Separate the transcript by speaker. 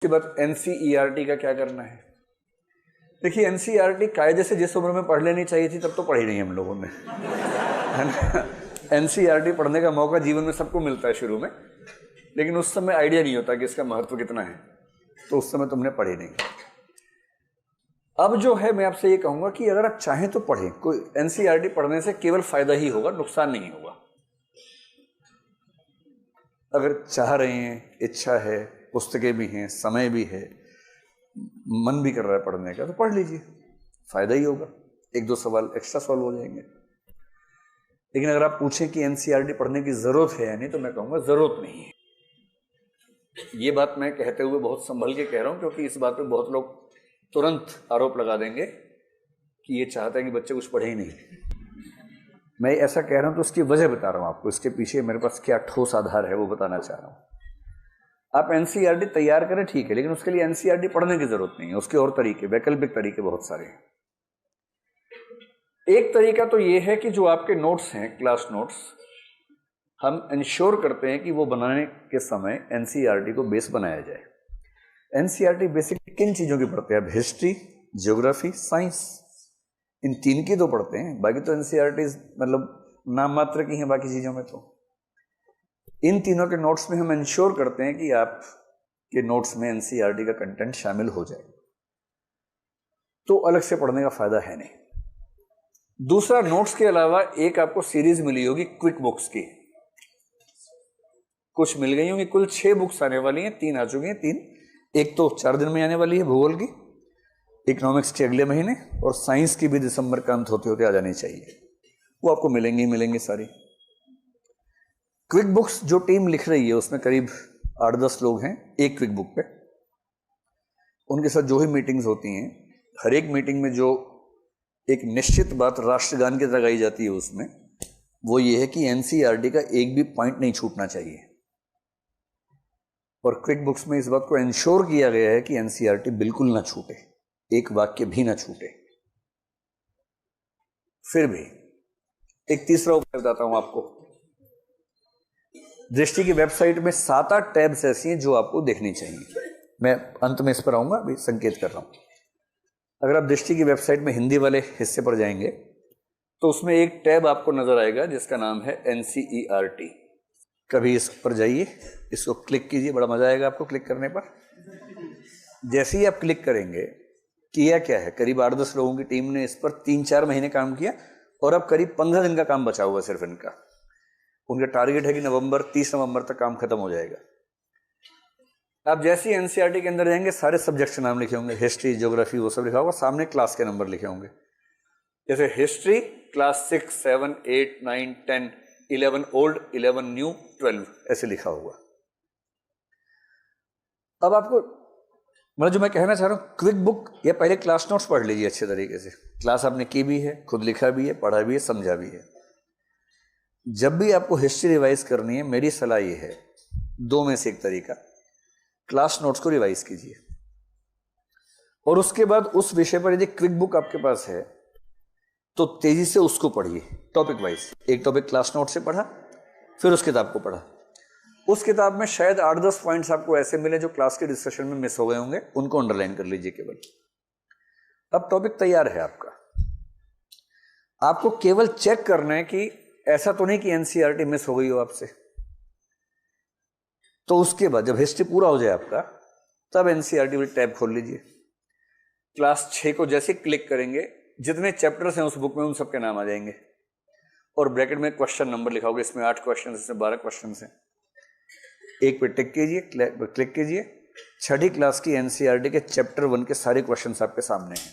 Speaker 1: उसके बाद एनसीईआरटी का क्या करना है? देखिए, एनसीईआरटी कायदे से जिस उम्र में पढ़ लेनी चाहिए थी तब तो पढ़ी नहीं हम लोगों ने, है ना। एनसीईआरटी पढ़ने का मौका जीवन में सबको मिलता है शुरू में, लेकिन उस समय आइडिया नहीं होता कि इसका महत्व कितना है, तो उस समय तुमने पढ़ी नहीं। अब जो है मैं आपसे ये कहूंगा कि अगर आप चाहें तो पढ़ें। कोई एनसीईआरटी पढ़ने से केवल फायदा ही होगा, नुकसान नहीं होगा। अगर चाह रहे हैं, इच्छा है, पुस्तकें भी हैं, समय भी है, मन भी कर रहा है पढ़ने का, तो पढ़ लीजिए, फायदा ही होगा। एक दो सवाल एक्स्ट्रा सॉल्व हो जाएंगे। लेकिन अगर आप पूछें कि एनसीईआरटी पढ़ने की जरूरत है या नहीं, तो मैं कहूंगा जरूरत नहीं है। ये बात मैं कहते हुए बहुत संभल के कह रहा हूं, क्योंकि इस बात पे बहुत लोग तुरंत आरोप लगा देंगे कि ये चाहता है कि बच्चे कुछ पढ़े ही नहीं। मैं ऐसा कह रहा हूं तो उसकी वजह बता रहा हूं आपको, इसके पीछे मेरे पास क्या ठोस आधार है वो बताना चाह रहा हूं। आप एनसीईआरटी तैयार करें, ठीक है, लेकिन उसके लिए एनसीईआरटी पढ़ने की जरूरत नहीं है। उसके और तरीके, वैकल्पिक तरीके बहुत सारे हैं। एक तरीका तो ये है कि जो आपके नोट्स हैं, क्लास नोट्स, हम इंश्योर करते हैं कि वो बनाने के समय एनसीईआरटी को बेस बनाया जाए। एनसीईआरटी बेसिकली किन चीजों की पढ़ते हैं? अब हिस्ट्री, ज्योग्राफी, साइंस, इन तीन की तो पढ़ते हैं। बाकी तो एनसीईआरटी मतलब नाम मात्र की हैं बाकी चीजों में। तो इन तीनों के नोट्स में हम इंश्योर करते हैं कि आप के नोट्स में एनसीईआरटी का कंटेंट शामिल हो जाए, तो अलग से पढ़ने का फायदा है नहीं। दूसरा, नोट्स के अलावा एक आपको सीरीज मिली होगी क्विक बुक्स की, कुछ मिल गई होंगी। कुल 6 बुक्स आने वाली हैं, 3 आ चुकी हैं। 3, एक तो 4 दिन में आने वाली है भूगोल की, इकोनॉमिक्स के अगले महीने, और साइंस की भी दिसंबर का अंत होते होते आ जानी चाहिए। वो आपको मिलेंगी सारी। क्विक बुक्स जो टीम लिख रही है उसमें करीब 8-10 लोग हैं एक क्विक बुक पे। उनके साथ जो ही मीटिंग्स होती हैं, हर एक मीटिंग में जो एक निश्चित बात राष्ट्रगान की तरह गाई जाती है उसमें, वो ये है कि एनसीईआरटी का एक भी पॉइंट नहीं छूटना चाहिए। और क्विक बुक्स में इस बात को इंश्योर किया गया है कि एनसीईआरटी बिल्कुल ना छूटे, एक वाक्य भी ना छूटे। फिर भी एक तीसरा उपाय बताता हूं आपको। दृष्टि की वेबसाइट में 7-8 टैब्स ऐसी हैं जो आपको देखनी चाहिए। मैं अंत में इस पर आऊंगा, अभी संकेत कर रहा हूं। अगर आप दृष्टि की वेबसाइट में हिंदी वाले हिस्से पर जाएंगे तो उसमें एक टैब आपको नजर आएगा जिसका नाम है एनसीईआरटी। कभी इस पर जाइए, इसको क्लिक कीजिए, बड़ा मजा आएगा आपको क्लिक करने पर। जैसे ही आप क्लिक करेंगे, किया क्या है, करीब 8-10 लोगों की टीम ने इस पर 3-4 महीने काम किया, और अब करीब 15 दिन का काम बचा हुआ सिर्फ इनका। उनका टारगेट है कि 30 नवंबर तक काम खत्म हो जाएगा। आप जैसे ही एनसीईआरटी के अंदर जाएंगे, सारे सब्जेक्ट्स के नाम लिखे होंगे, हिस्ट्री, ज्योग्राफी, वो सब लिखा होगा। सामने क्लास के नंबर लिखे होंगे, जैसे हिस्ट्री क्लास 6, 7, 8, 9, 10, 11 ओल्ड, 11 न्यू, 12, ऐसे लिखा हुआ। अब आपको मतलब जो मैं कहना चाह रहा हूं, क्विक बुक या पहले क्लास नोट्स पढ़ लीजिए अच्छे तरीके से। क्लास आपने की भी है, खुद लिखा भी है, पढ़ा भी है, समझा भी है। जब भी आपको हिस्ट्री रिवाइज करनी है, मेरी सलाह ये है, 2 में से एक तरीका, क्लास नोट्स को रिवाइज कीजिए, और उसके बाद उस विषय पर यदि क्विक बुक आपके पास है तो तेजी से उसको पढ़िए टॉपिक वाइज। एक टॉपिक क्लास नोट से पढ़ा, फिर उस किताब को पढ़ा। उस किताब में शायद 8-10 पॉइंट्स आपको ऐसे मिले जो क्लास के डिस्कशन में मिस हो गए होंगे, उनको अंडरलाइन कर लीजिए केवल। अब टॉपिक तैयार है आपका। आपको केवल चेक करना है कि ऐसा तो नहीं कि एनसीईआरटी मिस हो गई हो आपसे। तो उसके बाद जब हिस्ट्री पूरा हो जाए आपका, तब एनसीईआरटी वाली टैब खोल लीजिए। क्लास 6 को जैसे क्लिक करेंगे, जितने चैप्टर्स हैं उस बुक में उन सबके नाम आ जाएंगे, और ब्रैकेट में क्वेश्चन नंबर लिखा होगा। इसमें 8 क्वेश्चन, इसमें 12 क्वेश्चन हैं। एक पे टिक कीजिए, क्लिक कीजिए। 6ठी क्लास की एनसीईआरटी के चैप्टर 1 के सारे क्वेश्चन आपके सामने हैं।